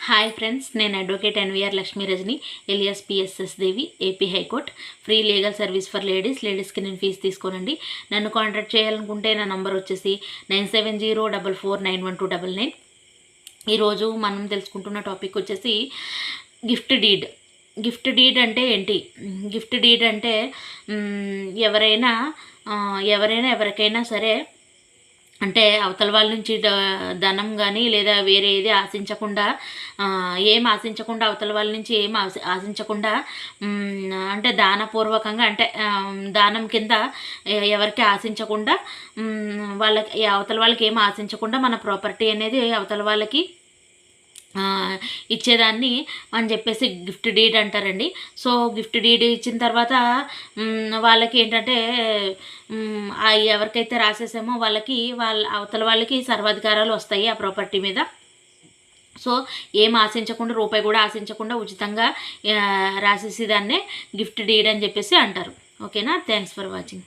Hi friends, నేను advocate NVR Lakshmi Rajani alias PSS Devi, AP high court. Free legal service for లేడీస్కి నేను fee తీసుకోనండి. నన్ను contact చేయాలనుకుంటే నా నంబర్ వచ్చేసి 9704491299. ఈరోజు మనం తెలుసుకుంటున్న టాపిక్ వచ్చేసి గిఫ్ట్ డీడ్. గిఫ్ట్ డీడ్ అంటే ఏంటి? గిఫ్ట్ డీడ్ అంటే ఎవరికైనా సరే, అంటే అవతల వాళ్ళ నుంచి ధనం కానీ లేదా వేరే ఏది ఆశించకుండా, అవతల వాళ్ళ నుంచి ఏం ఆశించకుండా, అంటే దానపూర్వకంగా, అంటే దానం కింద ఎవరికి ఆశించకుండా, అవతల వాళ్ళకి ఏం ఆశించకుండా మన ప్రాపర్టీ అనేది అవతల వాళ్ళకి ఇచ్చేదాన్ని అని చెప్పేసి గిఫ్ట్ డీడ్ అంటారండి. సో గిఫ్ట్ డీడ్ ఇచ్చిన తర్వాత వాళ్ళకి ఏంటంటే, ఎవరికైతే రాసేసామో వాళ్ళకి అవతల వాళ్ళకి సర్వాధికారాలు వస్తాయి ఆ ప్రాపర్టీ మీద. సో ఏం ఆశించకుండా, రూపాయి కూడా ఆశించకుండా ఉచితంగా రాసేసి దాన్నే గిఫ్ట్ డీడ్ అని చెప్పేసి అంటారు. ఓకేనా? Thanks for watching.